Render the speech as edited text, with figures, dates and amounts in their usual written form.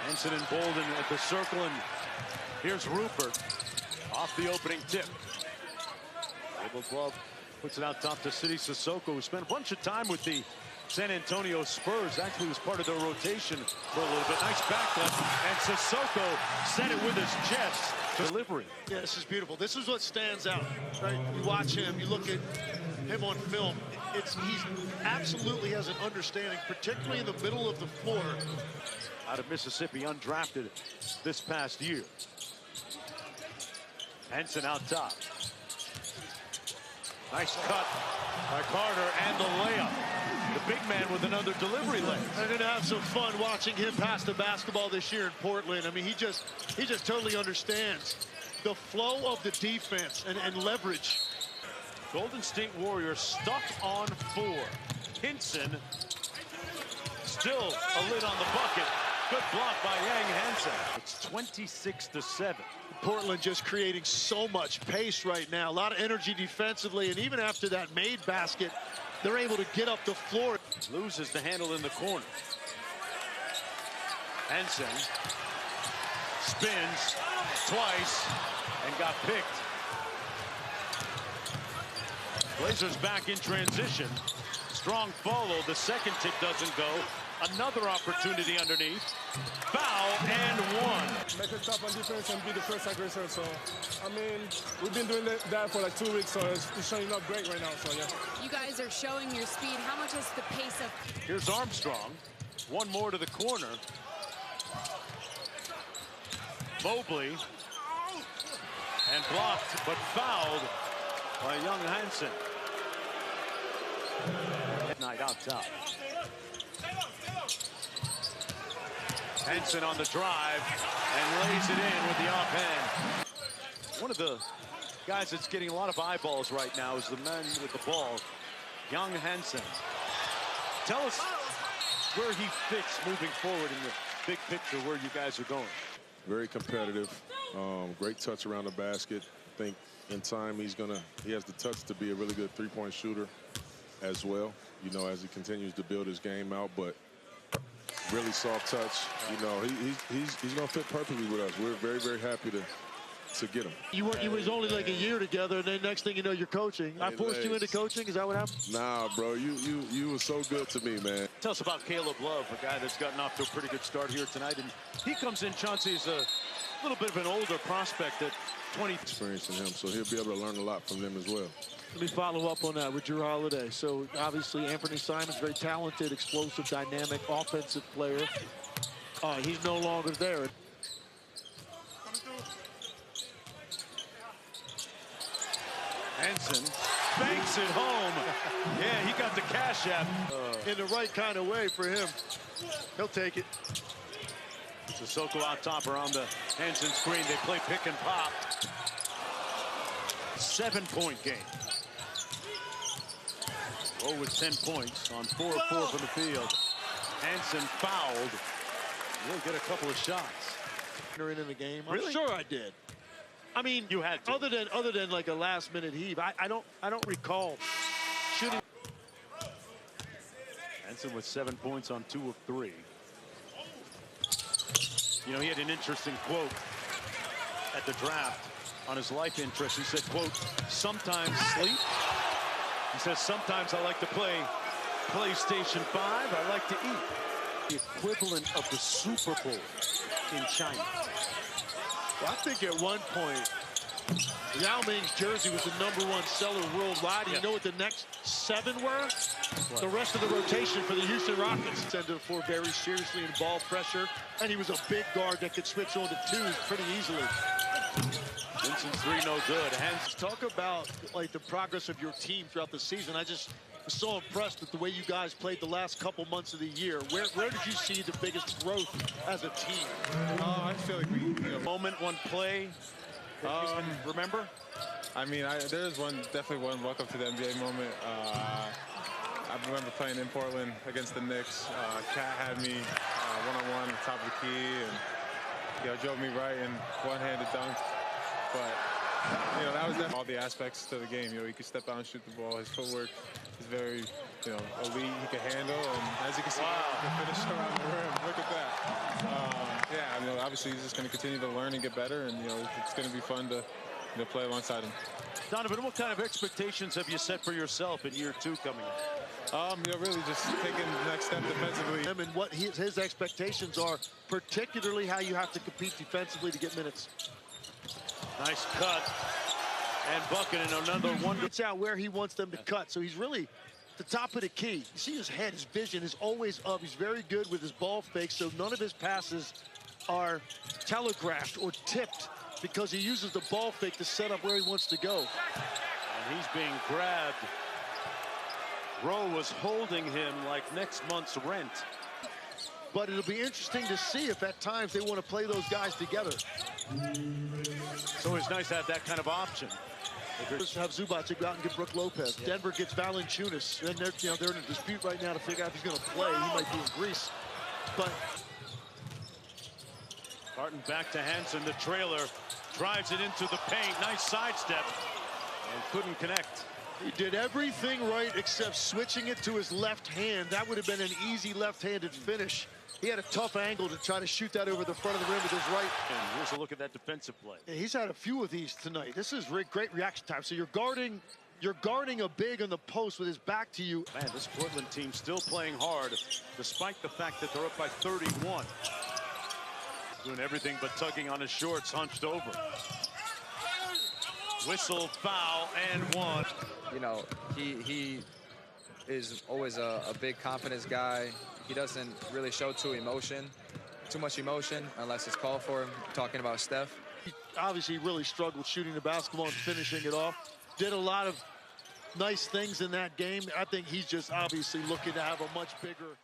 Hansen and Bolden at the circle, and here's Rupert off the opening tip. Dribble glove puts it out top to City Sissoko, who spent a bunch of time with the San Antonio Spurs. Actually was part of their rotation for a little bit. Nice backleft, and Sissoko set it with his chest. Delivery. Yeah, this is beautiful. This is what stands out, right? You watch him, you look at him on film. He absolutely has an understanding, particularly in the middle of the floor. Out of Mississippi, undrafted this past year. Hansen out top. Nice cut by Carter, and the layup. The big man with another delivery lane. They're going to have some fun watching him pass the basketball this year in Portland. I mean, he just totally understands the flow of the defense and leverage. Golden State Warriors stuck on 4. Hansen still a lid on the bucket. Good block by Yang Hansen. It's 26-7. Portland just creating so much pace right now. A lot of energy defensively, and even after that made basket, they're able to get up the floor. Loses the handle in the corner. Hansen spins twice and got picked. Blazers back in transition. Strong follow. The second tip doesn't go. Another opportunity underneath. Foul and one. Make it tough on defense and be the first aggressor. So, I mean, we've been doing that for like 2 weeks, so it's showing up great right now. So, yeah. You guys are showing your speed. How much is the pace of... Here's Armstrong. One more to the corner. Mobley. And blocked, but fouled by young Hansen. Night out top. Hansen on the drive and lays it in with the offhand. One of the guys that's getting a lot of eyeballs right now is the man with the ball, young Hansen. Tell us where he fits moving forward in the big picture, where you guys are going. Very competitive, great touch around the basket. I think in time he has the touch to be a really good three-point shooter as well, you know, as he continues to build his game out, but really soft touch. You know, he's going to fit perfectly with us. We're very, very happy to get him. You was only like a year together, and then next thing you know, you're coaching. I forced you into coaching? Is that what happened? Nah, bro, you were so good to me, man. Tell us about Caleb Love, a guy that's gotten off to a pretty good start here tonight. And he comes in, Chauncey's a little bit of an older prospect at 20. Experience in him, so he'll be able to learn a lot from them as well. Let me follow up on that with Drew Holiday. So obviously Anthony Simons, very talented, explosive, dynamic, offensive player. He's no longer there. Hansen banks it home. Yeah, he got the cash app. In the right kind of way for him. He'll take it. Sissoko out top around the Hansen screen. They play pick and pop. 7-point game. Lowe with 10 points on 4 of 4 from the field. Hansen fouled. He'll get a couple of shots. In the game. Really? I'm sure I did. I mean, you had to. Other than like a last-minute heave, I don't recall shooting. Hansen with 7 points on 2 of 3. You know, he had an interesting quote at the draft on his life interest. He said, quote, sometimes sleep. He says, sometimes I like to play PlayStation 5. I like to eat. The equivalent of the Super Bowl in China. Well, I think at one point, Yao Ming's jersey was the #1 seller worldwide. You know what the next 7 were? What? The rest of the rotation for the Houston Rockets. Tended for very seriously in ball pressure, and he was a big guard that could switch on to 2s pretty easily. Vincent's 3 no good. Talk about like the progress of your team throughout the season. I just was so impressed with the way you guys played the last couple months of the year. Where did you see the biggest growth as a team? I feel like we moment, one play. Remember? I mean, there's definitely one welcome to the NBA moment. I remember playing in Portland against the Knicks. Cat had me one-on-one at the top of the key, and drove me right in one-handed dunk. But that was definitely all the aspects to the game. He could step out and shoot the ball. His footwork is very, elite. He can handle, and as you can see, he can finish around the rim. Look at that. Yeah, I mean, obviously he's just going to continue to learn and get better, and it's going to be fun to play alongside him. Donovan, what kind of expectations have you set for yourself in year 2 coming up? Really just taking the next step defensively. And what his expectations are, particularly how you have to compete defensively to get minutes. Nice cut. And bucket in another one. It's out where he wants them to cut. So he's really the top of the key. You see his head, his vision is always up. He's very good with his ball fake, so none of his passes are telegraphed or tipped because he uses the ball fake to set up where he wants to go. And he's being grabbed. Rowe was holding him like next month's rent. But it'll be interesting to see if at times they want to play those guys together. So it's nice to have that kind of option. Have Zubac go out and get Brook Lopez. Yeah. Denver gets Valanciunas. And they're in a dispute right now to figure out if he's going to play. He might be in Greece. But Barton back to Hansen, the trailer. Drives it into the paint. Nice sidestep. And couldn't connect. He did everything right except switching it to his left hand. That would have been an easy left-handed finish. He had a tough angle to try to shoot that over the front of the rim with his right. And here's a look at that defensive play. Yeah, he's had a few of these tonight. This is great reaction time. So you're guarding a big on the post with his back to you. Man, this Portland team still playing hard, despite the fact that they're up by 31. Doing everything but tugging on his shorts, hunched over. Whistle, foul, and one. He is always a big confidence guy. He doesn't really show too much emotion unless it's called for him. Talking about Steph. He obviously really struggled shooting the basketball and finishing it off. Did a lot of nice things in that game. I think he's just obviously looking to have a much bigger